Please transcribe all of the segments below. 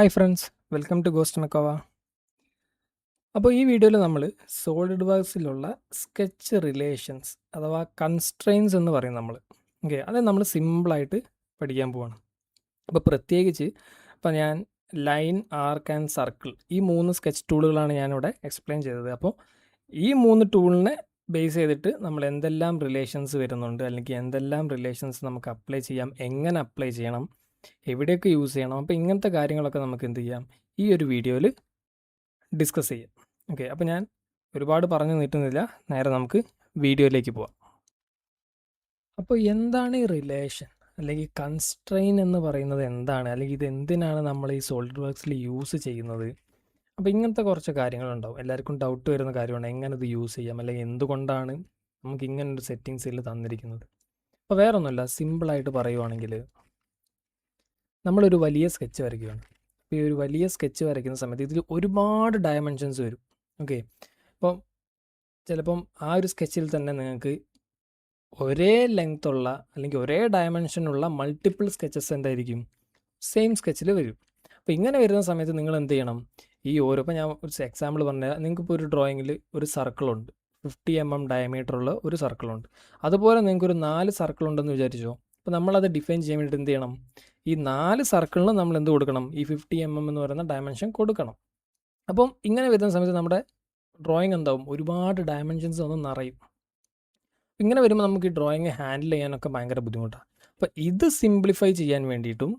Hi friends, welcome to ghost മെക്കോവ. അപ്പോൾ ഈ വീഡിയോയിൽ നമ്മൾ സോളിഡ് വർക്സിലുള്ള സ്കെച്ച് റിലേഷൻസ് അഥവാ കൺസ്ട്രെയിൻസ് എന്ന് പറയും നമ്മൾ. ഓക്കെ, അത് നമ്മൾ സിമ്പിളായിട്ട് പഠിക്കാൻ പോവാണ്. അപ്പോൾ പ്രത്യേകിച്ച് ഇപ്പോൾ ഞാൻ ലൈൻ, ആർക്ക് ആൻഡ് സർക്കിൾ ഈ 3 സ്കെച്ച് ടൂളുകളാണ് ഞാനിവിടെ എക്സ്പ്ലെയിൻ ചെയ്തത്. അപ്പോൾ ഈ 3 ടൂളിനെ ബേസ് ചെയ്തിട്ട് നമ്മൾ എന്തെല്ലാം റിലേഷൻസ് വരുന്നുണ്ട്, അല്ലെങ്കിൽ എന്തെല്ലാം റിലേഷൻസ് നമുക്ക് അപ്ലൈ ചെയ്യാം, എങ്ങനെ അപ്ലൈ ചെയ്യണം, എവിടെയൊക്കെ യൂസ് ചെയ്യണം, അപ്പോൾ ഇങ്ങനത്തെ കാര്യങ്ങളൊക്കെ നമുക്ക് എന്ത് ചെയ്യാം, ഈ ഒരു വീഡിയോയിൽ ഡിസ്കസ് ചെയ്യാം. ഓക്കെ, അപ്പോൾ ഞാൻ ഒരുപാട് പറഞ്ഞു നീട്ടുന്നില്ല, നേരെ നമുക്ക് വീഡിയോയിലേക്ക് പോവാം. അപ്പോൾ എന്താണ് ഈ റിലേഷൻ അല്ലെങ്കിൽ കൺസ്ട്രെയിൻ എന്ന് പറയുന്നത് എന്താണ്, അല്ലെങ്കിൽ ഇത് എന്തിനാണ് നമ്മൾ ഈ സോളിഡ് വർക്സിൽ യൂസ് ചെയ്യുന്നത്? അപ്പോൾ ഇങ്ങനത്തെ കുറച്ച് കാര്യങ്ങളുണ്ടാവും. എല്ലാവർക്കും ഡൗട്ട് വരുന്ന കാര്യമാണ് എങ്ങനെ ഇത് യൂസ് ചെയ്യാം, അല്ലെങ്കിൽ എന്തുകൊണ്ടാണ് നമുക്ക് ഇങ്ങനൊരു സെറ്റിങ്സിൽ തന്നിരിക്കുന്നത്. അപ്പോൾ വേറെ ഒന്നുമില്ല, സിമ്പിളായിട്ട് പറയുവാണെങ്കിൽ നമ്മളൊരു വലിയ സ്കെച്ച് വരയ്ക്കുകയാണ്. അപ്പോൾ ഈ ഒരു വലിയ സ്കെച്ച് വരയ്ക്കുന്ന സമയത്ത് ഇതിൽ ഒരുപാട് ഡയമെൻഷൻസ് വരും. ഓക്കെ, അപ്പം ചിലപ്പം ആ ഒരു സ്കെച്ചിൽ തന്നെ നിങ്ങൾക്ക് ഒരേ ലെങ്ത്തുള്ള അല്ലെങ്കിൽ ഒരേ ഡയമെൻഷനുള്ള മൾട്ടിപ്പിൾ സ്കെച്ചസ് എന്തായിരിക്കും സെയിം സ്കെച്ചിൽ വരും. അപ്പോൾ ഇങ്ങനെ വരുന്ന സമയത്ത് നിങ്ങൾ എന്ത് ചെയ്യണം, ഈ ഓരോ, ഇപ്പോൾ ഞാൻ ഒരു എക്സാമ്പിൾ പറഞ്ഞാൽ, നിങ്ങൾക്കിപ്പോൾ ഒരു ഡ്രോയിങ്ങിൽ ഒരു സർക്കിളുണ്ട്, 50 mm ഡയമീറ്ററുള്ള ഒരു സർക്കിളുണ്ട്. അതുപോലെ നിങ്ങൾക്കൊരു 4 സർക്കിളുണ്ടെന്ന് വിചാരിച്ചോ. അപ്പോൾ നമ്മളത് ഡിഫൈൻ ചെയ്യാൻ വേണ്ടിയിട്ട് എന്ത് ചെയ്യണം, ഈ 4 സർക്കിളിന് നമ്മൾ എന്ത് കൊടുക്കണം, ഈ 50 mm എന്ന് പറയുന്ന ഡയമെൻഷൻ കൊടുക്കണം. അപ്പം ഇങ്ങനെ വരുന്ന സമയത്ത് നമ്മുടെ ഡ്രോയിങ് എന്താവും, ഒരുപാട് ഡയമെൻഷൻസ് ഒന്ന് നിറയും. ഇങ്ങനെ വരുമ്പോൾ നമുക്ക് ഈ ഡ്രോയിങ് ഹാൻഡിൽ ചെയ്യാനൊക്കെ ഭയങ്കര ബുദ്ധിമുട്ടാണ്. അപ്പോൾ ഇത് സിംപ്ലിഫൈ ചെയ്യാൻ വേണ്ടിയിട്ടും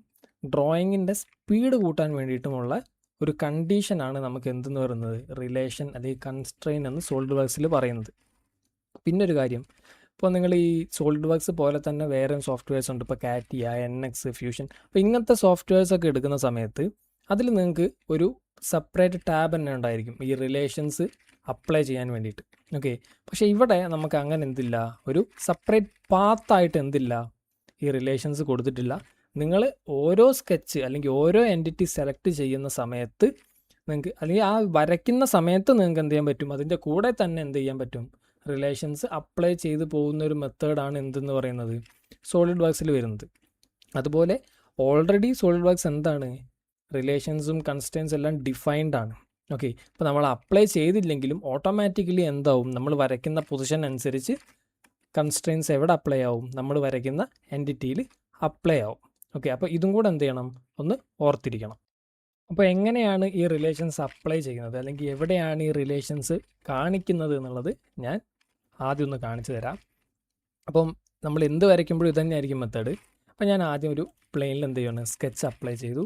ഡ്രോയിങ്ങിൻ്റെ സ്പീഡ് കൂട്ടാൻ വേണ്ടിയിട്ടുമുള്ള ഒരു കണ്ടീഷനാണ് നമുക്ക് എന്തെന്ന് പറയുന്നത്, റിലേഷൻ അല്ലെങ്കിൽ കൺസ്ട്രെയിൻ എന്ന് സോളിഡ് വർക്സിൽ പറയുന്നത്. പിന്നെ ഒരു കാര്യം, ഇപ്പോൾ നിങ്ങൾ ഈ സോളിഡ് വർക്സ് പോലെ തന്നെ വേറെ സോഫ്റ്റ്വെയർസ് ഉണ്ട്, ഇപ്പോൾ കാറ്റിയ, NX, ഫ്യൂഷൻ. അപ്പോൾ ഇങ്ങനത്തെ സോഫ്റ്റ്വെയർസൊക്കെ എടുക്കുന്ന സമയത്ത് അതിൽ നിങ്ങൾക്ക് ഒരു സെപ്പറേറ്റ് ടാബ് തന്നെ ഉണ്ടായിരിക്കും ഈ റിലേഷൻസ് അപ്ലൈ ചെയ്യാൻ വേണ്ടിയിട്ട്. ഓക്കെ, പക്ഷേ ഇവിടെ നമുക്ക് അങ്ങനെ എന്തില്ല, ഒരു സെപ്പറേറ്റ് പാത്തായിട്ട് എന്തില്ല, ഈ റിലേഷൻസ് കൊടുത്തിട്ടില്ല. നിങ്ങൾ ഓരോ സ്കെച്ച് അല്ലെങ്കിൽ ഓരോ എൻറ്റിറ്റി സെലക്ട് ചെയ്യുന്ന സമയത്ത് നിങ്ങൾക്ക്, അല്ലെങ്കിൽ ആ വരയ്ക്കുന്ന സമയത്ത് നിങ്ങൾക്ക് എന്ത് ചെയ്യാൻ പറ്റും, അതിൻ്റെ കൂടെ തന്നെ എന്ത് ചെയ്യാൻ പറ്റും, റിലേഷൻസ് അപ്ലൈ ചെയ്ത് പോകുന്ന ഒരു മെത്തേഡാണ് എന്തെന്ന് പറയുന്നത്, സോളിഡ് വർക്സിൽ വരുന്നത്. അതുപോലെ ഓൾറെഡി സോളിഡ് വർക്സ് എന്താണ്, റിലേഷൻസും കൺസ്ട്രെയിൻസും എല്ലാം ഡിഫൈൻഡ് ആണ്. ഓക്കെ, ഇപ്പോൾ നമ്മൾ അപ്ലൈ ചെയ്തില്ലെങ്കിലും ഓട്ടോമാറ്റിക്കലി എന്താവും, നമ്മൾ വരയ്ക്കുന്ന പൊസിഷൻ അനുസരിച്ച് കൺസ്ട്രെയിൻസ് എവിടെ അപ്ലൈ ആവും, നമ്മൾ വരയ്ക്കുന്ന എൻറ്റിറ്റിയിൽ അപ്ലൈ ആവും. ഓക്കെ, അപ്പോൾ ഇതും കൂടെ എന്ത് ചെയ്യണം, ഒന്ന് ഓർത്തിരിക്കണം. അപ്പോൾ എങ്ങനെയാണ് ഈ റിലേഷൻസ് അപ്ലൈ ചെയ്യുന്നത്, അല്ലെങ്കിൽ എവിടെയാണ് ഈ റിലേഷൻസ് കാണിക്കുന്നത് എന്നുള്ളത് ഞാൻ ആദ്യം ഒന്ന് കാണിച്ചു തരാം. അപ്പം നമ്മൾ എന്ത് വരയ്ക്കുമ്പോഴും ഇത് തന്നെയായിരിക്കും മെത്തേഡ്. അപ്പോൾ ഞാൻ ആദ്യം ഒരു പ്ലെയിനിൽ എന്ത് ചെയ്യണം, സ്കെച്ച് അപ്ലൈ ചെയ്തു.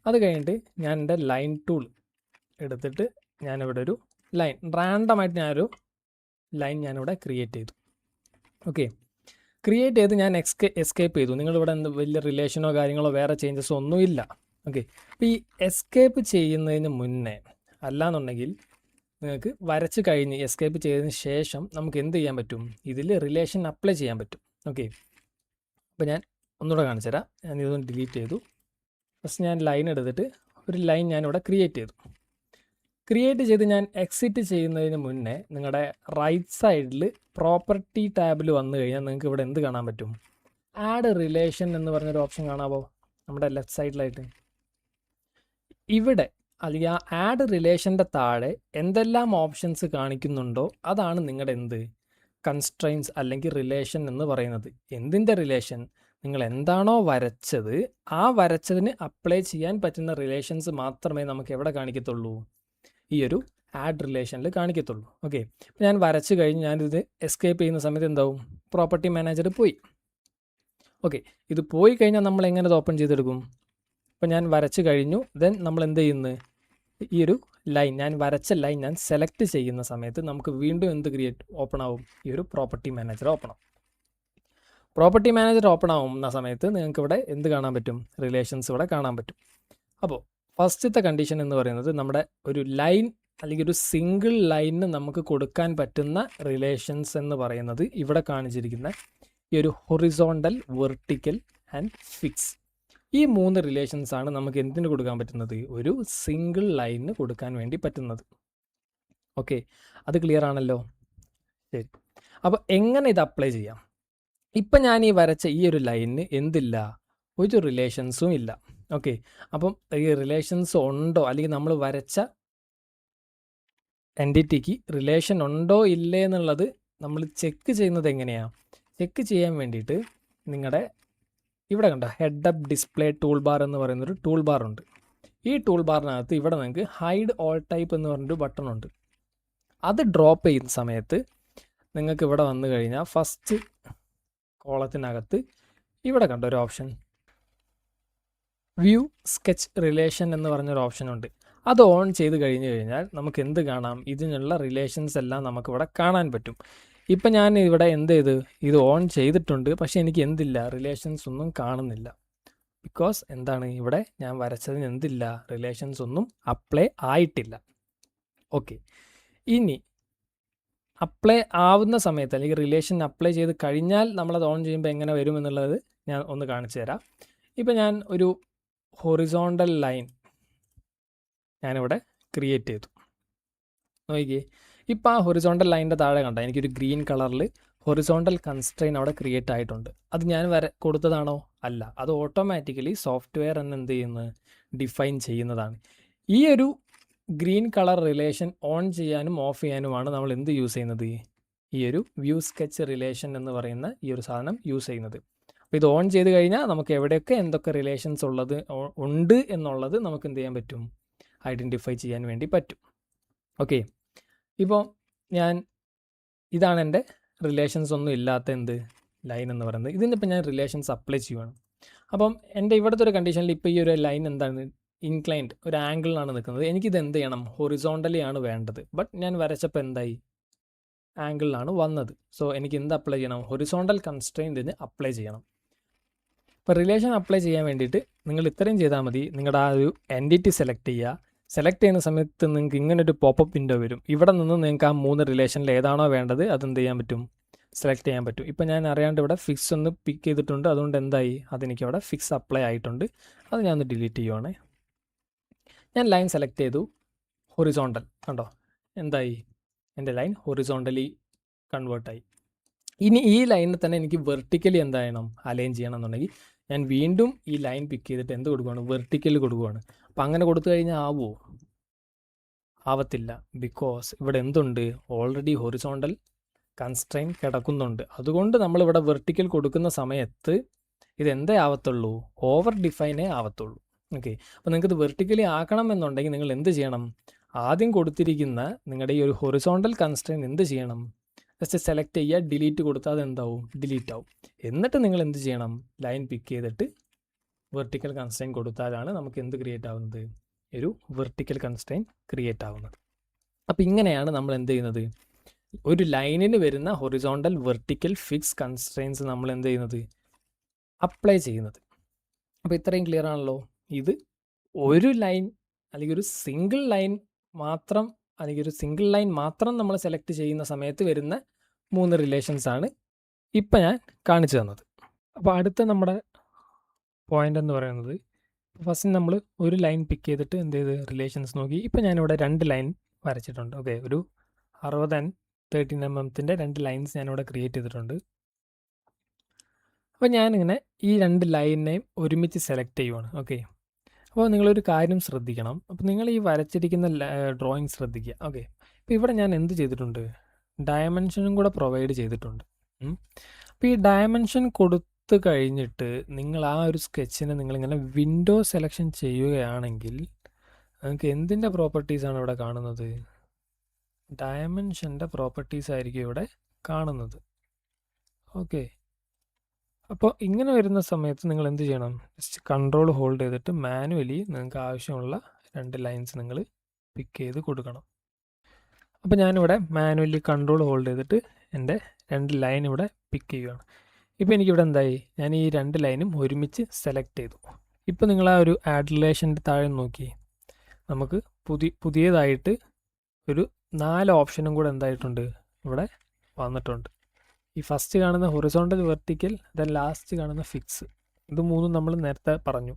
അത് കഴിഞ്ഞിട്ട് ഞാൻ എൻ്റെ ലൈൻ ടൂൾ എടുത്തിട്ട് ഞാനിവിടെ ഒരു ലൈൻ, റാൻഡമായിട്ട് ഞാനൊരു ലൈൻ ഞാനിവിടെ ക്രിയേറ്റ് ചെയ്തു. ഓക്കെ, ക്രിയേറ്റ് ചെയ്ത് ഞാൻ എസ്കേപ്പ് ചെയ്തു. നിങ്ങളിവിടെ എന്ത് വലിയ റിലേഷനോ കാര്യങ്ങളോ വേറെ ചേഞ്ചസോ ഒന്നുമില്ല. ഓക്കെ, അപ്പോൾ ഈ എസ്കേപ്പ് ചെയ്യുന്നതിന് മുന്നേ, അല്ലാന്നുണ്ടെങ്കിൽ നിങ്ങൾക്ക് വരച്ച് കഴിഞ്ഞ് എസ്കേപ്പ് ചെയ്തതിന് ശേഷം നമുക്ക് എന്ത് ചെയ്യാൻ പറ്റും, ഇതിൽ റിലേഷൻ അപ്ലൈ ചെയ്യാൻ പറ്റും. ഓക്കെ, അപ്പോൾ ഞാൻ ഒന്നുകൂടെ കാണിച്ചു തരാം. ഞാൻ ഇതൊന്ന് ഡിലീറ്റ് ചെയ്തു. ഫസ്റ്റ് ഞാൻ ലൈൻ എടുത്തിട്ട് ഒരു ലൈൻ ഞാനിവിടെ ക്രിയേറ്റ് ചെയ്തു. ക്രിയേറ്റ് ചെയ്ത് ഞാൻ എക്സിറ്റ് ചെയ്യുന്നതിന് മുന്നേ നിങ്ങളുടെ റൈറ്റ് സൈഡിൽ പ്രോപ്പർട്ടി ടാബിൽ വന്നു കഴിഞ്ഞാൽ നിങ്ങൾക്ക് ഇവിടെ എന്ത് കാണാൻ പറ്റും, ആഡ് റിലേഷൻ എന്ന് പറഞ്ഞൊരു ഓപ്ഷൻ കാണാമോ, നമ്മുടെ ലെഫ്റ്റ് സൈഡിലായിട്ട്. ഇവിടെ അല്ലെങ്കിൽ ആ ആഡ് റിലേഷൻ്റെ താഴെ എന്തെല്ലാം ഓപ്ഷൻസ് കാണിക്കുന്നുണ്ടോ അതാണ് നിങ്ങളുടെ എന്ത്, കൺസ്ട്രെയിൻസ് അല്ലെങ്കിൽ റിലേഷൻ എന്ന് പറയുന്നത്. എന്തിൻ്റെ റിലേഷൻ, നിങ്ങൾ എന്താണോ വരച്ചത് ആ വരച്ചതിന് അപ്ലൈ ചെയ്യാൻ പറ്റുന്ന റിലേഷൻസ് മാത്രമേ നമുക്ക് എവിടെ കാണിക്കത്തുള്ളൂ, ഈ ഒരു ആഡ് റിലേഷനിൽ കാണിക്കത്തുള്ളൂ. ഓക്കെ, അപ്പോൾ ഞാൻ വരച്ച് കഴിഞ്ഞ് ഞാനിത് എസ്കേപ്പ് ചെയ്യുന്ന സമയത്ത് എന്താവും, പ്രോപ്പർട്ടി മാനേജർ പോയി. ഓക്കെ, ഇത് പോയി കഴിഞ്ഞാൽ നമ്മൾ എങ്ങനെ ഇത് ഓപ്പൺ ചെയ്തെടുക്കും. അപ്പോൾ ഞാൻ വരച്ച് കഴിഞ്ഞു. ദെൻ നമ്മൾ എന്ത് ചെയ്യുന്നത്, ഈ ഒരു ലൈൻ, ഞാൻ വരച്ച ലൈൻ ഞാൻ സെലക്ട് ചെയ്യുന്ന സമയത്ത് നമുക്ക് വീണ്ടും എന്ത് ഓപ്പൺ ആവും, ഈ ഒരു പ്രോപ്പർട്ടി മാനേജർ ഓപ്പൺ ആവും. പ്രോപ്പർട്ടി മാനേജർ ഓപ്പൺ ആവുന്ന സമയത്ത് നിങ്ങൾക്ക് ഇവിടെ എന്ത് കാണാൻ പറ്റും, റിലേഷൻസ് ഇവിടെ കാണാൻ പറ്റും. അപ്പോൾ ഫസ്റ്റത്തെ കണ്ടീഷൻ എന്ന് പറയുന്നത്, നമ്മുടെ ഒരു ലൈൻ അല്ലെങ്കിൽ ഒരു സിംഗിൾ ലൈനിന് നമുക്ക് കൊടുക്കാൻ പറ്റുന്ന റിലേഷൻസ് എന്ന് പറയുന്നത് ഇവിടെ കാണിച്ചിരിക്കുന്ന ഈ ഒരു ഹൊറിസോണ്ടൽ, വെർട്ടിക്കൽ ആൻഡ് ഫിക്സ്, ഈ 3 റിലേഷൻസ് ആണ് നമുക്ക് എന്തിന് കൊടുക്കാൻ പറ്റുന്നത്, ഒരു സിംഗിൾ ലൈനിന് കൊടുക്കാൻ വേണ്ടി പറ്റുന്നത്. ഓക്കെ, അത് ക്ലിയർ ആണല്ലോ. ശരി, അപ്പോൾ എങ്ങനെ ഇത് അപ്ലൈ ചെയ്യാം. ഇപ്പം ഞാൻ ഈ വരച്ച ഈ ഒരു ലൈനിന് എന്തില്ല, ഒരു റിലേഷൻസും ഇല്ല. ഓക്കെ. അപ്പം ഈ റിലേഷൻസ് ഉണ്ടോ, അല്ലെങ്കിൽ നമ്മൾ വരച്ച എൻറ്റിറ്റിക്ക് റിലേഷൻ ഉണ്ടോ ഇല്ലേ എന്നുള്ളത് നമ്മൾ ചെക്ക് ചെയ്യുന്നത് എങ്ങനെയാണ്? ചെക്ക് ചെയ്യാൻ വേണ്ടിയിട്ട് നിങ്ങളുടെ ഇവിടെ കണ്ട head up display tool bar എന്ന് പറയുന്നൊരു ടൂൾ ബാർ ഉണ്ട്. ഈ ടൂൾ ബാറിനകത്ത് ഇവിടെ നിങ്ങൾക്ക് ഹൈഡ് ഓൾ ടൈപ്പ് എന്ന് പറഞ്ഞൊരു ബട്ടൺ ഉണ്ട്. അത് ഡ്രോപ്പ് ചെയ്യുന്ന സമയത്ത് നിങ്ങൾക്ക് ഇവിടെ വന്നു കഴിഞ്ഞാൽ ഫസ്റ്റ് കോളത്തിനകത്ത് ഇവിടെ കണ്ട ഒരു ഓപ്ഷൻ വ്യൂ സ്കെച്ച് റിലേഷൻ എന്ന് പറഞ്ഞൊരു ഓപ്ഷൻ ഉണ്ട്. അത് ഓൺ ചെയ്ത് കഴിഞ്ഞ് കഴിഞ്ഞാൽ നമുക്ക് എന്ത് കാണാം? ഇതിനുള്ള റിലേഷൻസ് എല്ലാം നമുക്കിവിടെ കാണാൻ പറ്റും. ഇപ്പം ഞാൻ ഇവിടെ എന്ത് ചെയ്ത് ഇത് ഓൺ ചെയ്തിട്ടുണ്ട്, പക്ഷേ എനിക്ക് എന്തില്ല, റിലേഷൻസ് ഒന്നും കാണുന്നില്ല. ബിക്കോസ് എന്താണ്, ഇവിടെ ഞാൻ വരച്ചതിന് എന്തില്ല, റിലേഷൻസ് ഒന്നും അപ്ലൈ ആയിട്ടില്ല. ഓക്കെ, ഇനി അപ്ലൈ ആവുന്ന സമയത്ത് അല്ലെങ്കിൽ റിലേഷൻ അപ്ലൈ ചെയ്ത് കഴിഞ്ഞാൽ നമ്മളത് ഓൺ ചെയ്യുമ്പോൾ എങ്ങനെ വരും എന്നുള്ളത് ഞാൻ ഒന്ന് കാണിച്ചു തരാം. ഇപ്പം ഞാൻ ഒരു ഹൊറിസോണ്ടൽ ലൈൻ ഞാനിവിടെ ക്രിയേറ്റ് ചെയ്തു. നോക്കിയേ, ഇപ്പം ആ ഹൊറിസോണ്ടൽ ലൈനിൻ്റെ താഴെ കണ്ട എനിക്കൊരു ഗ്രീൻ കളറിൽ ഹൊറിസോണ്ടൽ കൺസ്ട്രെയിൻ അവിടെ ക്രിയേറ്റ് ആയിട്ടുണ്ട്. അത് ഞാൻ കൊടുത്തതാണോ? അല്ല, അത് ഓട്ടോമാറ്റിക്കലി സോഫ്റ്റ്വെയർ എന്ന് എന്ത് ചെയ്യുന്നത്, ഡിഫൈൻ ചെയ്യുന്നതാണ്. ഈ ഒരു ഗ്രീൻ കളർ റിലേഷൻ ഓൺ ചെയ്യാനും ഓഫ് ചെയ്യാനുമാണ് നമ്മൾ എന്ത് യൂസ് ചെയ്യുന്നത്, ഈ ഒരു വ്യൂ സ്കെച്ച് റിലേഷൻ എന്ന് പറയുന്ന ഈ ഒരു സാധനം യൂസ് ചെയ്യുന്നത്. അപ്പോൾ ഇത് ഓൺ ചെയ്ത് കഴിഞ്ഞാൽ നമുക്ക് എവിടെയൊക്കെ എന്തൊക്കെ റിലേഷൻസ് ഉണ്ട് എന്നുള്ളത് നമുക്ക് എന്ത് ചെയ്യാൻ പറ്റും, ഐഡൻറ്റിഫൈ ചെയ്യാൻ വേണ്ടി പറ്റും. ഓക്കെ, ഇപ്പോൾ ഇതാണ് എൻ്റെ റിലേഷൻസ് ഒന്നും ഇല്ലാത്ത എന്ത് ലൈൻ എന്ന് പറയുന്നത്. ഇതിനിപ്പോൾ ഞാൻ റിലേഷൻസ് അപ്ലൈ ചെയ്യുവാണ്. അപ്പം എൻ്റെ ഇവിടുത്തെ ഒരു കണ്ടീഷനിൽ ഇപ്പോൾ ഈ ഒരു ലൈൻ എന്താണ്, ഇൻക്ലൈൻഡ് ഒരു ആംഗിളിലാണ് നിൽക്കുന്നത്. എനിക്കിത് എന്ത് ചെയ്യണം, ഹൊറിസോണ്ടലി ആണ് വേണ്ടത്. ബട്ട് ഞാൻ വരച്ചപ്പോൾ എന്തായി, ആംഗിളിലാണ് വന്നത്. സോ എനിക്ക് എന്ത് അപ്ലൈ ചെയ്യണം, ഹൊറിസോണ്ടൽ കൺസ്ട്രെയിൻറ്റിന് അപ്ലൈ ചെയ്യണം. ഇപ്പോൾ റിലേഷൻ അപ്ലൈ ചെയ്യാൻ വേണ്ടിയിട്ട് നിങ്ങൾ ഇത്രയും ചെയ്താൽ മതി. നിങ്ങളുടെ ആ ഒരു എൻറ്റിറ്റി സെലക്ട് ചെയ്യുക. സെലക്ട് ചെയ്യുന്ന സമയത്ത് നിങ്ങൾക്ക് ഇങ്ങനൊരു പോപ്പപ്പ് വിൻഡോ വരും. ഇവിടെ നിന്ന് നിങ്ങൾക്ക് ആ 3 റിലേഷനിൽ ഏതാണോ വേണ്ടത് അതെന്ത് ചെയ്യാൻ പറ്റും, സെലക്ട് ചെയ്യാൻ പറ്റും. ഇപ്പം ഞാൻ അറിയാണ്ട് ഇവിടെ ഫിക്സ് ഒന്ന് പിക്ക് ചെയ്തിട്ടുണ്ട്. അതുകൊണ്ട് എന്തായി, അതെനിക്ക് അവിടെ ഫിക്സ് അപ്ലൈ ആയിട്ടുണ്ട്. അത് ഞാൻ ഒന്ന് ഡിലീറ്റ് ചെയ്യുവാണേ. ഞാൻ ലൈൻ സെലക്ട് ചെയ്തു, ഹൊറിസോണ്ടൽ കണ്ടോ, എന്തായി, എൻ്റെ ലൈൻ ഹൊറിസോണ്ടലി കൺവേർട്ടായി. ഇനി ഈ ലൈനിൽ തന്നെ എനിക്ക് വെർട്ടിക്കലി എന്തായണം, അലൈൻ ചെയ്യണം എന്നുണ്ടെങ്കിൽ ഞാൻ വീണ്ടും ഈ ലൈൻ പിക്ക് ചെയ്തിട്ട് എന്ത് കൊടുക്കുകയാണ്, വെർട്ടിക്കൽ കൊടുക്കുകയാണ്. അപ്പം അങ്ങനെ കൊടുത്തു കഴിഞ്ഞാൽ ആവുമോ? ആവത്തില്ല. ബിക്കോസ് ഇവിടെ എന്തുണ്ട്, ഓൾറെഡി ഹൊറിസോണ്ടൽ കൺസ്ട്രെയിൻ കിടക്കുന്നുണ്ട്. അതുകൊണ്ട് നമ്മളിവിടെ വെർട്ടിക്കൽ കൊടുക്കുന്ന സമയത്ത് ഇതെന്തേ ആവത്തുള്ളൂ, ഓവർ ഡിഫൈനേ ആവത്തുള്ളൂ. ഓക്കെ, അപ്പോൾ നിങ്ങൾക്കിത് വെർട്ടിക്കലി ആക്കണം എന്നുണ്ടെങ്കിൽ നിങ്ങൾ എന്ത് ചെയ്യണം, ആദ്യം കൊടുത്തിരിക്കുന്ന നിങ്ങളുടെ ഈ ഒരു ഹൊറിസോണ്ടൽ കൺസ്ട്രെയിൻ എന്ത് ചെയ്യണം, ജസ്റ്റ് സെലക്ട് ചെയ്യുക, ഡിലീറ്റ് കൊടുത്താൽ അതെന്താവും, ഡിലീറ്റ് ആവും. എന്നിട്ട് നിങ്ങൾ എന്ത് ചെയ്യണം, ലൈൻ പിക്ക് ചെയ്തിട്ട് വെർട്ടിക്കൽ കൺസ്ട്രെയിൻ കൊടുത്താലാണ് നമുക്ക് എന്ത് ക്രിയേറ്റ് ആവുന്നത്, ഒരു വെർട്ടിക്കൽ കൺസ്ട്രെയിൻ ക്രിയേറ്റ് ആവുന്നത്. അപ്പോൾ ഇങ്ങനെയാണ് നമ്മൾ എന്ത് ചെയ്യുന്നത്, ഒരു ലൈനിന് വരുന്ന ഹൊറിസോണ്ടൽ വെർട്ടിക്കൽ ഫിക്സ് കൺസ്ട്രെയിൻസ് നമ്മൾ എന്ത് ചെയ്യുന്നത്, അപ്ലൈ ചെയ്യുന്നത്. അപ്പോൾ ഇത്രയും ക്ലിയർ ആണല്ലോ. ഇത് ഒരു ലൈൻ അല്ലെങ്കിൽ ഒരു സിംഗിൾ ലൈൻ മാത്രം നമ്മൾ സെലക്ട് ചെയ്യുന്ന സമയത്ത് വരുന്ന 3 റിലേഷൻസ് ആണ് ഇപ്പം ഞാൻ കാണിച്ചു തന്നത്. അപ്പോൾ അടുത്ത നമ്മുടെ പോയിന്റ് എന്ന് പറയുന്നത്, ഫസ്റ്റ് നമ്മൾ ഒരു ലൈൻ പിക്ക് ചെയ്തിട്ട് എന്ത് ചെയ്ത് റിലേഷൻസ് നോക്കി. ഇപ്പം ഞാനിവിടെ 2 ലൈൻ വരച്ചിട്ടുണ്ട്. ഓക്കെ, ഒരു 60 and 13 mm 2 ലൈൻസ് ഞാനിവിടെ ക്രിയേറ്റ് ചെയ്തിട്ടുണ്ട്. അപ്പോൾ ഞാനിങ്ങനെ ഈ 2 ലൈനിനെയും ഒരുമിച്ച് സെലക്ട് ചെയ്യുവാണ്. ഓക്കെ, അപ്പോൾ നിങ്ങളൊരു കാര്യം ശ്രദ്ധിക്കണം. അപ്പോൾ നിങ്ങൾ ഈ വരച്ചിരിക്കുന്ന ഡ്രോയിങ് ശ്രദ്ധിക്കുക. ഓക്കെ, ഇപ്പോൾ ഇവിടെ ഞാൻ എന്ത് ചെയ്തിട്ടുണ്ട്, ഡയമെൻഷനും കൂടെ പ്രൊവൈഡ് ചെയ്തിട്ടുണ്ട്. അപ്പോൾ ഈ ഡയമെൻഷൻ കൊടുത്തു കഴിഞ്ഞിട്ട് നിങ്ങൾ ആ ഒരു സ്കെച്ചിനെ നിങ്ങളിങ്ങനെ വിൻഡോ സെലക്ഷൻ ചെയ്യുകയാണെങ്കിൽ നിങ്ങൾക്ക് എന്തിൻ്റെ പ്രോപ്പർട്ടീസാണ് ഇവിടെ കാണുന്നത്, ഡയമെൻഷൻ്റെ പ്രോപ്പർട്ടീസ് ആയിരിക്കും ഇവിടെ കാണുന്നത്. ഓക്കെ, അപ്പോൾ ഇങ്ങനെ വരുന്ന സമയത്ത് നിങ്ങൾ എന്ത് ചെയ്യണം, ജസ്റ്റ് കൺട്രോൾ ഹോൾഡ് ചെയ്തിട്ട് മാനുവലി നിങ്ങൾക്ക് ആവശ്യമുള്ള 2 ലൈൻസ് നിങ്ങൾ പിക്ക് ചെയ്ത് കൊടുക്കണം. അപ്പോൾ ഞാനിവിടെ മാനുവലി കൺട്രോൾ ഹോൾഡ് ചെയ്തിട്ട് എൻ്റെ 2 ലൈൻ ഇവിടെ പിക്ക് ചെയ്യുകയാണ്. ഇപ്പോൾ എനിക്കിവിടെ എന്തായി, ഞാൻ ഈ 2 ലൈനും ഒരുമിച്ച് സെലക്ട് ചെയ്തു. ഇപ്പോൾ നിങ്ങൾ ആ ഒരു ആഡ് റിലേഷൻ്റെ താഴെ നോക്കി, നമുക്ക് പുതിയതായിട്ട് ഒരു 4 ഓപ്ഷനും കൂടെ എന്തായിട്ടുണ്ട്, ഇവിടെ വന്നിട്ടുണ്ട്. ഈ ഫസ്റ്റ് കാണുന്ന ഹൊറിസോണ്ടൽ വെർട്ടിക്കൽ, ദെൻ ലാസ്റ്റ് കാണുന്ന ഫിക്സ്, ഇത് 3 നമ്മൾ നേരത്തെ പറഞ്ഞു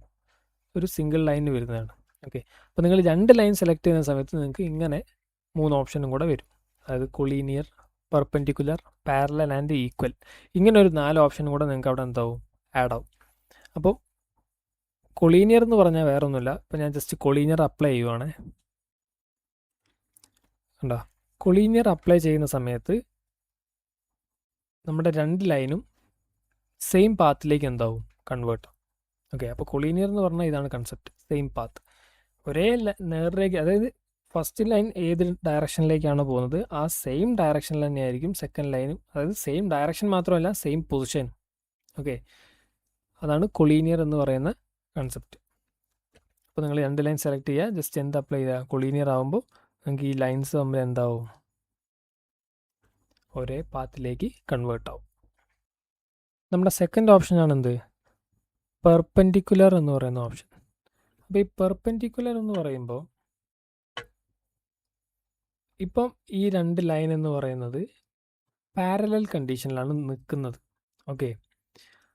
ഒരു സിംഗിൾ ലൈനിന് വരുന്നതാണ്. ഓക്കെ, അപ്പോൾ നിങ്ങൾ 2 ലൈൻ സെലക്ട് ചെയ്യുന്ന സമയത്ത് നിങ്ങൾക്ക് ഇങ്ങനെ 3 ഓപ്ഷനും കൂടെ വരും. അതായത് collinear, perpendicular, parallel and equal. ഇങ്ങനെ ഒരു 4 ഓപ്ഷനും കൂടെ നിങ്ങൾക്ക് അവിടെ എന്താവും, ആഡ് ആവും. അപ്പോൾ കൊളീനിയർ എന്ന് പറഞ്ഞാൽ വേറെ ഒന്നുമില്ല. ഇപ്പം ഞാൻ ജസ്റ്റ് കൊളീനിയർ അപ്ലൈ ചെയ്യുവാണ്. കണ്ടോ, കൊളീനിയർ അപ്ലൈ ചെയ്യുന്ന സമയത്ത് നമ്മുടെ രണ്ട് ലൈനും സെയിം പാത്തിലേക്ക് എന്താവും, കൺവേർട്ട്. ഓക്കെ, അപ്പോൾ കൊളീനിയർ എന്ന് പറഞ്ഞാൽ ഇതാണ് കൺസെപ്റ്റ്, സെയിം പാത്ത്. ഒരേ നേർരേഖ, അതായത് ഫസ്റ്റ് ലൈൻ ഏത് ഡയറക്ഷനിലേക്കാണ് പോകുന്നത് ആ സെയിം ഡയറക്ഷനിൽ തന്നെയായിരിക്കും സെക്കൻഡ് ലൈനും, അതായത് സെയിം ഡയറക്ഷൻ മാത്രമല്ല സെയിം പൊസിഷൻ. ഓക്കെ, അതാണ് കൊളീനിയർ എന്ന് പറയുന്ന കൺസെപ്റ്റ്. അപ്പോൾ നിങ്ങൾ രണ്ട് ലൈൻ സെലക്ട് ചെയ്യുക, ജസ്റ്റ് എന്ത് അപ്ലൈ ചെയ്യുക, കൊളീനിയർ ആകുമ്പോൾ നിങ്ങൾക്ക് ഈ ലൈൻസ് തമ്മിൽ എന്താവും, ഒരേ പാത്തിലേക്ക് കൺവേർട്ട് ആവും. നമ്മുടെ സെക്കൻഡ് ഓപ്ഷനാണ് എന്ത്, പെർപെൻഡിക്കുലർ എന്ന് പറയുന്ന ഓപ്ഷൻ. അപ്പോൾ ഈ പെർപെൻഡിക്കുലർ എന്ന് പറയുമ്പോൾ ഇപ്പം ഈ രണ്ട് ലൈൻ എന്ന് പറയുന്നത് പാരലൽ കണ്ടീഷനിലാണ് നിൽക്കുന്നത്. ഓക്കെ,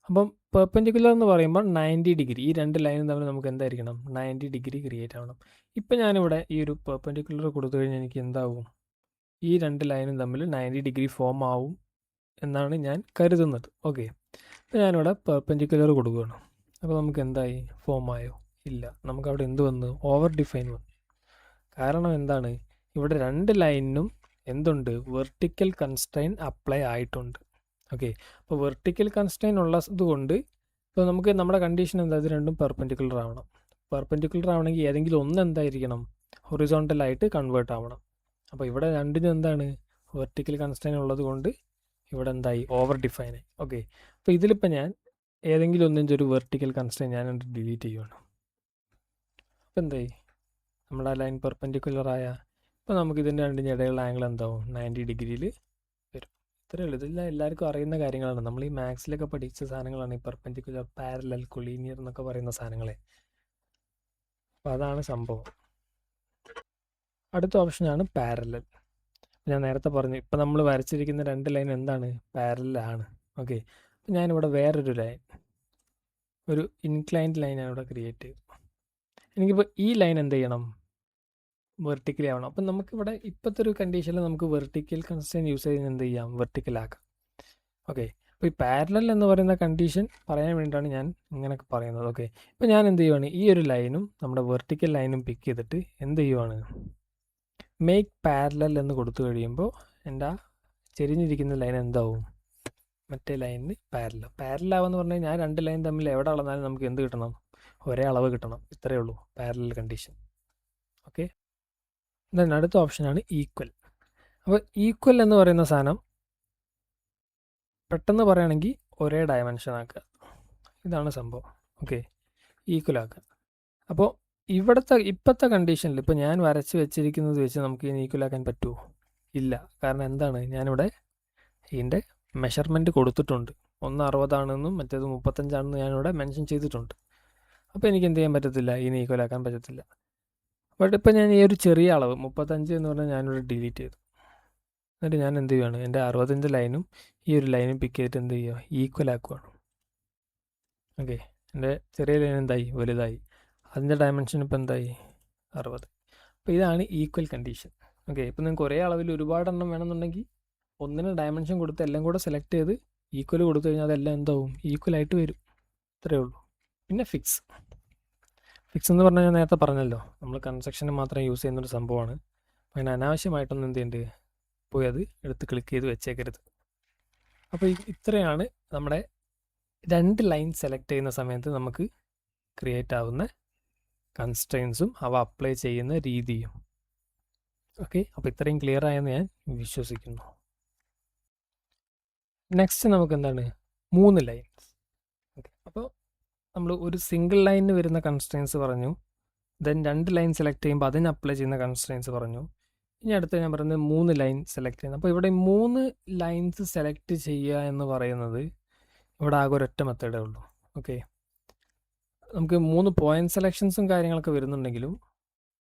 അപ്പം പെർപെൻഡിക്കുലർ എന്ന് പറയുമ്പോൾ 90 ഡിഗ്രി, ഈ രണ്ട് ലൈനും തമ്മിൽ നമുക്ക് എന്തായിരിക്കണം, 90 ഡിഗ്രി ക്രിയേറ്റ് ആവണം. ഇപ്പം ഞാനിവിടെ ഈ ഒരു പെർപെൻഡിക്കുലർ കൊടുത്തു കഴിഞ്ഞാൽ എനിക്ക് എന്താവും, ഈ രണ്ട് ലൈനും തമ്മിൽ 90 ഡിഗ്രി ഫോം ആവും എന്നാണ് ഞാൻ കരുതുന്നത്. ഓക്കെ, അപ്പോൾ ഞാനിവിടെ പെർപെൻഡിക്കുലർ കൊടുക്കുകയാണ്. അപ്പോൾ നമുക്ക് എന്തായി, ഫോം ആയോ? ഇല്ല, നമുക്കവിടെ എന്ത് വന്നു, ഓവർ ഡിഫൈൻ വന്നു. കാരണം എന്താണ്, ഇവിടെ രണ്ട് ലൈനിനും എന്തുണ്ട്, വെർട്ടിക്കൽ കൺസ്ട്രെയിൻ അപ്ലൈ ആയിട്ടുണ്ട്. ഓക്കെ, അപ്പോൾ വെർട്ടിക്കൽ കൺസ്ട്രെയിൻ ഉള്ളത് കൊണ്ട് ഇപ്പോൾ നമുക്ക് നമ്മുടെ കണ്ടീഷൻ എന്താ, ഇത് രണ്ടും പെർപെൻഡിക്കുലർ ആവണം. പെർപെൻഡിക്കുലർ ആവണമെങ്കിൽ ഏതെങ്കിലും ഒന്ന് എന്തായിരിക്കണം, ഹൊറിസോണ്ടലായിട്ട് കൺവേർട്ട് ആവണം. അപ്പോൾ ഇവിടെ രണ്ടിനും എന്താണ്, വെർട്ടിക്കൽ കൺസ്ട്രെയിൻ ഉള്ളത് കൊണ്ട് ഇവിടെ എന്തായി, ഓവർ ഡിഫൈൻ ആയി. ഓക്കെ, അപ്പോൾ ഇതിലിപ്പോൾ ഞാൻ ഏതെങ്കിലും ഒന്നിൻ്റെ ഒരു വെർട്ടിക്കൽ കൺസ്ട്രെയിൻ ഞാൻ ഡിലീറ്റ് ചെയ്യുകയാണ്. അപ്പോൾ എന്തായി, നമ്മുടെ ലൈൻ പെർപെൻഡിക്കുലർ ആയ, ഇപ്പോൾ നമുക്ക് ഇതിൻ്റെ രണ്ടിൻ്റെ ഇടയിലുള്ള ആംഗിൾ എന്താവും, 90 ഡിഗ്രിയിൽ വരും. ഇത്രയേ ഉള്ളൂ. ഇതെല്ലാം എല്ലാവർക്കും അറിയുന്ന കാര്യങ്ങളാണ്. നമ്മൾ ഈ മാത്സിലൊക്കെ പഠിച്ച സാധനങ്ങളാണ് ഈ പെർപെൻഡിക്കുലർ, പാരലൽ, കൊളീനിയർ എന്നൊക്കെ പറയുന്ന സാധനങ്ങളെ. അപ്പോൾ അതാണ് സംഭവം. അടുത്ത ഓപ്ഷനാണ് പാരലൽ. ഞാൻ നേരത്തെ പറഞ്ഞു, ഇപ്പം നമ്മൾ വരച്ചിരിക്കുന്ന രണ്ട് ലൈൻ എന്താണ്, പാരലലാണ്. ഓക്കെ, അപ്പം ഞാനിവിടെ വേറൊരു ലൈൻ, ഒരു ഇൻക്ലൈൻഡ് ലൈൻ ഇവിടെ ക്രിയേറ്റ് ചെയ്തു. എനിക്കിപ്പോൾ ഈ ലൈൻ എന്ത് ചെയ്യണം, വെർട്ടിക്കലി ആവണം. അപ്പം നമുക്കിവിടെ ഇപ്പോഴത്തെ ഒരു കണ്ടീഷനിൽ നമുക്ക് വെർട്ടിക്കൽ കൺസ്ട്രെയിൻ യൂസ് ചെയ്ത് എന്ത് ചെയ്യാം, വെർട്ടിക്കലാക്കാം. ഓക്കെ, അപ്പോൾ ഈ പാരലൽ എന്ന് പറയുന്ന കണ്ടീഷൻ പറയാൻ വേണ്ടിയിട്ടാണ് ഞാൻ ഇങ്ങനെയൊക്കെ പറയുന്നത്. ഓക്കെ, ഇപ്പോൾ ഞാൻ എന്ത് ചെയ്യുവാണ്, ഈ ഒരു ലൈനും നമ്മുടെ വെർട്ടിക്കൽ ലൈനും പിക്ക് ചെയ്തിട്ട് എന്ത് ചെയ്യുവാണ്, മേക്ക് പാരലൽ എന്ന് കൊടുത്തു കഴിയുമ്പോൾ എൻ്റെ ആ ചെരിഞ്ഞിരിക്കുന്ന ലൈൻ എന്താവും, മറ്റേ ലൈനിന് പാരലാവെന്ന് പറഞ്ഞാൽ ഞാൻ രണ്ട് ലൈൻ തമ്മിൽ എവിടെ അളന്നാലും നമുക്ക് എന്ത് കിട്ടണം, ഒരേ അളവ് കിട്ടണം. ഇത്രയേ ഉള്ളൂ പാരലൽ കണ്ടീഷൻ. ഓക്കെ, ദെൻ അടുത്ത ഓപ്ഷനാണ് ഈക്വൽ. അപ്പോൾ ഈക്വൽ എന്ന് പറയുന്ന സാധനം പെട്ടെന്ന് പറയുകയാണെങ്കിൽ ഒരേ ഡയമെൻഷൻ ആക്കുക, ഇതാണ് സംഭവം. ഓക്കെ, ഈക്വൽ ആക്കുക. അപ്പോൾ ഇപ്പോഴത്തെ കണ്ടീഷനിൽ ഇപ്പോൾ ഞാൻ വരച്ച് വെച്ചിരിക്കുന്നത് വെച്ച് നമുക്ക് ഇതിന് ഈക്വൽ ആക്കാൻ പറ്റുമോ? ഇല്ല. കാരണം എന്താണ്, ഞാനിവിടെ ഇതിൻ്റെ മെഷർമെൻറ്റ് കൊടുത്തിട്ടുണ്ട്. ഒന്ന് 60 ആണെന്നും മറ്റേത് 35 ആണെന്നും ഞാനിവിടെ മെൻഷൻ ചെയ്തിട്ടുണ്ട്. അപ്പോൾ എനിക്ക് എന്ത് ചെയ്യാൻ പറ്റത്തില്ല, ഇതിന് ഈക്വൽ ആക്കാൻ പറ്റത്തില്ല. ബട്ട് ഇപ്പോൾ ഞാൻ ഈ ഒരു ചെറിയ അളവ് 35 എന്ന് പറഞ്ഞാൽ ഞാനിവിടെ ഡിലീറ്റ് ചെയ്തു. എന്നിട്ട് ഞാൻ എന്ത് ചെയ്യുകയാണ്, എൻ്റെ 65 ലൈനും ഈ ഒരു ലൈനും പിക്ക് ചെയ്തിട്ട് എന്ത് ചെയ്യുക, ഈക്വൽ ആക്കുകയാണ്. ഓക്കെ, എൻ്റെ ചെറിയ ലൈൻ എന്തായി, വലുതായി. അതിൻ്റെ ഡയമെൻഷൻ ഇപ്പോൾ എന്തായി, 60. അപ്പോൾ ഇതാണ് ഈക്വൽ കണ്ടീഷൻ. ഓക്കെ, ഇപ്പോൾ നിങ്ങൾക്ക് ഒരേ അളവിൽ ഒരുപാടെണ്ണം വേണമെന്നുണ്ടെങ്കിൽ ഒന്നിന് ഡയമെൻഷൻ കൊടുത്ത് എല്ലാം കൂടെ സെലക്ട് ചെയ്ത് ഈക്വൽ കൊടുത്തു കഴിഞ്ഞാൽ അതെല്ലാം എന്താവും, ഈക്വലായിട്ട് വരും. ഇത്രയേ ഉള്ളൂ. പിന്നെ ഫിക്സ് എന്ന് പറഞ്ഞാൽ ഞാൻ നേരത്തെ പറഞ്ഞല്ലോ, നമ്മൾ കൺസ്ട്രക്ഷന് മാത്രം യൂസ് ചെയ്യുന്നൊരു സംഭവമാണ്. അങ്ങനെ അനാവശ്യമായിട്ടൊന്നും എന്ത് ചെയ്യുന്നുണ്ട്, പോയി അത് എടുത്ത് ക്ലിക്ക് ചെയ്ത് വെച്ചേക്കരുത്. അപ്പോൾ ഇത്രയാണ് നമ്മുടെ രണ്ട് ലൈൻ സെലക്ട് ചെയ്യുന്ന സമയത്ത് നമുക്ക് ക്രിയേറ്റ് ആവുന്ന കൺസ്ട്രെയിൻസും അവ അപ്ലൈ ചെയ്യുന്ന രീതിയും. ഓക്കെ, അപ്പോൾ ഇത്രയും ക്ലിയർ ആയെന്ന് ഞാൻ വിശ്വസിക്കുന്നു. നെക്സ്റ്റ് നമുക്ക് എന്താണ്, 3 ലൈൻസ്. ഓക്കെ, അപ്പോൾ നമ്മൾ ഒരു സിംഗിൾ ലൈനിന് വരുന്ന കൺസ്ട്രെയിൻസ് പറഞ്ഞു, ദെൻ 2 ലൈൻ സെലക്ട് ചെയ്യുമ്പോൾ അതിന് അപ്ലൈ ചെയ്യുന്ന കൺസ്ട്രെയിൻസ് പറഞ്ഞു. ഇനി അടുത്ത് ഞാൻ പറയുന്നത് 3 ലൈൻ സെലക്ട് ചെയ്യുന്നത്. അപ്പോൾ ഇവിടെ 3 ലൈൻസ് സെലക്ട് ചെയ്യുക എന്ന് പറയുന്നത് ഇവിടെ ആകെ ഒരൊറ്റ മെത്തേഡേ ഉള്ളൂ. ഓക്കെ, നമുക്ക് 3 പോയിന്റ് സെലക്ഷൻസും കാര്യങ്ങളൊക്കെ വരുന്നുണ്ടെങ്കിലും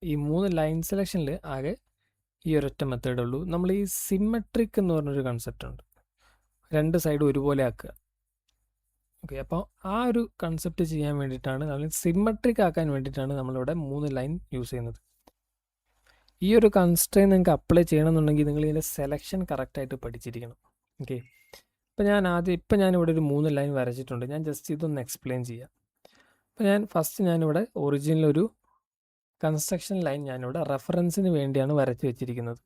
ഈ 3 ലൈൻ സെലക്ഷനിൽ ആകെ ഈ ഒരൊറ്റ മെത്തേഡേ ഉള്ളൂ. നമ്മൾ ഈ സിമെട്രിക് എന്ന് പറഞ്ഞൊരു കൺസെപ്റ്റ് ഉണ്ട്, രണ്ട് സൈഡും ഒരുപോലെ ആക്കുക. ഓക്കെ, അപ്പോൾ ആ ഒരു കൺസെപ്റ്റ് ചെയ്യാൻ വേണ്ടിയിട്ടാണ്, അല്ലെങ്കിൽ സിമെട്രിക് ആക്കാൻ വേണ്ടിയിട്ടാണ് നമ്മളിവിടെ 3 ലൈൻ യൂസ് ചെയ്യുന്നത്. ഈ ഒരു കൺസ്ട്രെയിൻ നിങ്ങൾക്ക് അപ്ലൈ ചെയ്യണമെന്നുണ്ടെങ്കിൽ നിങ്ങൾ ഇതിൻ്റെ സെലക്ഷൻ കറക്റ്റായിട്ട് പഠിച്ചിരിക്കണം. ഓക്കെ, ഇപ്പോൾ ഞാനിവിടെ ഒരു 3 ലൈൻ വരച്ചിട്ടുണ്ട്. ഞാൻ ജസ്റ്റ് ഇതൊന്ന് എക്സ്പ്ലെയിൻ ചെയ്യാം. അപ്പോൾ ഞാനിവിടെ ഒറിജിനലൊരു കൺസ്ട്രക്ഷൻ ലൈൻ ഞാനിവിടെ റെഫറൻസിന് വേണ്ടിയാണ് വരച്ച് വെച്ചിരിക്കുന്നത്.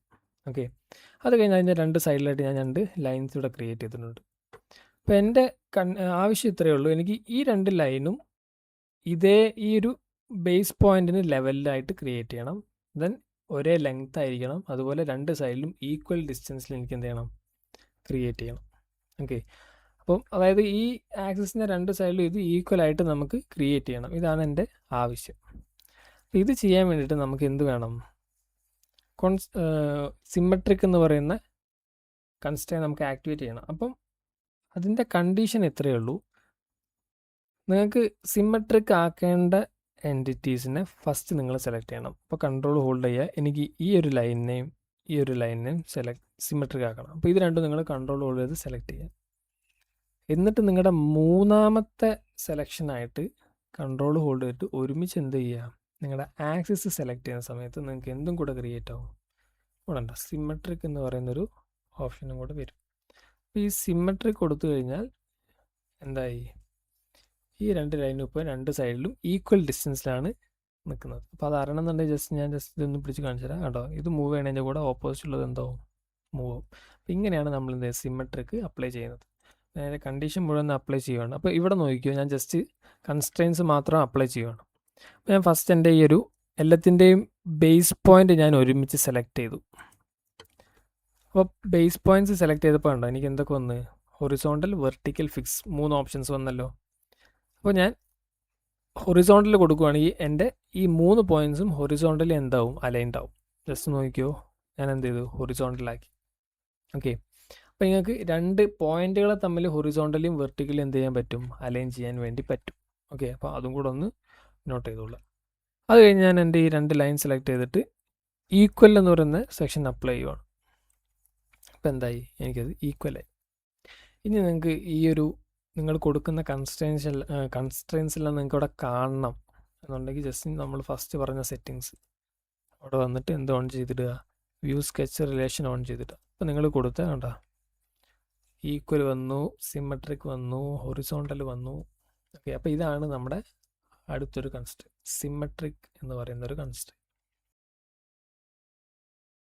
ഓക്കെ, അത് കഴിഞ്ഞ് അതിൻ്റെ 2 സൈഡിലായിട്ട് ഞാൻ 2 ലൈൻസ് ഇവിടെ ക്രിയേറ്റ് ചെയ്തിട്ടുണ്ട്. അപ്പോൾ എൻ്റെ ആവശ്യം ഇത്രയേ ഉള്ളൂ. എനിക്ക് ഈ 2 ലൈനും ഈ ഒരു ബേസ് പോയിന്റിന് ലെവലിലായിട്ട് ക്രിയേറ്റ് ചെയ്യണം. ദെൻ ഒരേ ലെങ്ത് ആയിരിക്കണം. അതുപോലെ 2 സൈഡിലും ഈക്വൽ ഡിസ്റ്റൻസിൽ എനിക്ക് എന്ത് ചെയ്യണം, ക്രിയേറ്റ് ചെയ്യണം. ഓക്കെ, അപ്പം അതായത് ഈ ആക്സിസിൻ്റെ 2 സൈഡിലും ഇത് ഈക്വൽ ആയിട്ട് നമുക്ക് ക്രിയേറ്റ് ചെയ്യണം. ഇതാണ് എൻ്റെ ആവശ്യം. അപ്പോൾ ഇത് ചെയ്യാൻ വേണ്ടിയിട്ട് നമുക്ക് എന്ത് വേണം, സിമ്മട്രിക് എന്ന് പറയുന്ന കൺസ്ട്രെയിൻ നമുക്ക് ആക്ടിവേറ്റ് ചെയ്യണം. അപ്പം അതിൻ്റെ കണ്ടീഷൻ ഇത്രയേ ഉള്ളൂ. നിങ്ങൾക്ക് സിമ്മട്രിക് ആക്കേണ്ട എൻറ്റിറ്റീസിനെ ഫസ്റ്റ് നിങ്ങൾ സെലക്ട് ചെയ്യണം. അപ്പോൾ കൺട്രോൾ ഹോൾഡ് ചെയ്യുക. എനിക്ക് ഈ ഒരു ലൈനിനെയും സിമ്മട്രിക് ആക്കണം. അപ്പോൾ ഇത് രണ്ടും നിങ്ങൾ കൺട്രോൾ ഹോൾഡ് ചെയ്ത് സെലക്ട് ചെയ്യുക. എന്നിട്ട് നിങ്ങളുടെ മൂന്നാമത്തെ സെലക്ഷനായിട്ട് കൺട്രോൾ ഹോൾഡ് ചെയ്തിട്ട് ഒരുമിച്ച് എന്ത് ചെയ്യുക, നിങ്ങളുടെ ആക്സിസ് സെലക്ട് ചെയ്യുന്ന സമയത്ത് നിങ്ങൾക്ക് എന്തും കൂടെ ക്രിയേറ്റ് ആവും. ഇവിടെ ഉണ്ട് സിമ്മട്രിക് എന്ന് പറയുന്നൊരു ഓപ്ഷനും കൂടെ വരും. അപ്പോൾ ഈ സിമ്മട്രിക് കൊടുത്തു കഴിഞ്ഞാൽ എന്തായി, ഈ 2 ലൈനും ഇപ്പോൾ 2 സൈഡിലും ഈക്വൽ ഡിസ്റ്റൻസിലാണ് നിൽക്കുന്നത്. അപ്പോൾ അത് അറിയണമെന്നുണ്ടെങ്കിൽ ഞാൻ ഇതൊന്ന് പിടിച്ച് കാണിച്ചു തരാം. കേട്ടോ, ഇത് മൂവ് ചെയ്യണതിൻ്റെ കൂടെ ഓപ്പോസിറ്റ് ഉള്ളത് എന്താവും, മൂവ് ആവും. അപ്പോൾ ഇങ്ങനെയാണ് നമ്മൾ എന്ത് സിമ്മട്രിക് അപ്ലൈ ചെയ്യുന്നത്. നേരെ കണ്ടീഷൻ മുഴുവൻ അപ്ലൈ ചെയ്യുകയാണ്. അപ്പോൾ ഇവിടെ നോക്കിയോ, ഞാൻ ജസ്റ്റ് കൺസ്ട്രെയിൻസ് മാത്രം അപ്ലൈ ചെയ്യുകയാണ്. അപ്പോൾ ഞാൻ ഫസ്റ്റ് എൻ്റെ ഈ ഒരു എല്ലാത്തിൻ്റെയും ബേസ് പോയിന്റ് ഞാൻ ഒരുമിച്ച് സെലക്ട് ചെയ്തു. അപ്പോൾ ബേസ് പോയിന്റ്സ് സെലക്ട് ചെയ്തപ്പോൾ ഉണ്ടോ എനിക്ക് എന്തൊക്കെ വന്ന്, ഹൊറിസോണ്ടൽ, വെർട്ടിക്കൽ, ഫിക്സ് 3 ഓപ്ഷൻസ് വന്നല്ലോ. അപ്പോൾ ഞാൻ ഹൊറിസോണ്ടൽ കൊടുക്കുകയാണെങ്കിൽ എൻ്റെ ഈ 3 പോയിൻറ്റ്സും ഹൊറിസോണ്ടലി എന്താവും, അലൈൻഡ് ആവും. ജസ്റ്റ് നോക്കിയോ, ഞാൻ എന്ത് ചെയ്തു, ഹൊറിസോണ്ടലാക്കി. ഓക്കെ, അപ്പോൾ നിങ്ങൾക്ക് 2 പോയിന്റുകളെ തമ്മിൽ ഹൊറിസോണ്ടലിയും വെർട്ടിക്കലും എന്ത് ചെയ്യാൻ പറ്റും, അലൈൻ ചെയ്യാൻ വേണ്ടി പറ്റും. ഓക്കെ, അപ്പോൾ അതും കൂടെ ഒന്ന് നോട്ട് ചെയ്തോളാം. അത് കഴിഞ്ഞ് ഞാൻ എൻ്റെ ഈ 2 ലൈൻ സെലക്ട് ചെയ്തിട്ട് ഈക്വൽ എന്ന് പറയുന്ന സെക്ഷൻ അപ്ലൈ ചെയ്യുവാണ്. അപ്പോൾ എന്തായി, എനിക്കത് ഈക്വലായി. ഇനി നിങ്ങൾക്ക് ഈ ഒരു നിങ്ങൾ കൊടുക്കുന്ന കൺസ്ട്രെയിൻസെല്ലാം നിങ്ങൾക്ക് ഇവിടെ കാണണം എന്നുണ്ടെങ്കിൽ ജസ്റ്റ് നമ്മൾ ഫസ്റ്റ് പറഞ്ഞ സെറ്റിങ്സ് അവിടെ വന്നിട്ട് എന്ത് ഓൺ ചെയ്തിടുക, വ്യൂ സ്കെച്ച് റിലേഷൻ ഓൺ ചെയ്തിടുക. അപ്പോൾ നിങ്ങൾ കൊടുത്ത കണ്ട ഈക്വൽ വന്നു, സിമ്മട്രിക് വന്നു, ഹൊറിസോണ്ടൽ വന്നു. ഓക്കെ, അപ്പോൾ ഇതാണ് നമ്മുടെ അടുത്തൊരു കൺസ്ട്രെയിൻ, സിമ്മട്രിക് എന്ന് പറയുന്ന ഒരു കൺസ്ട്രെയിൻ.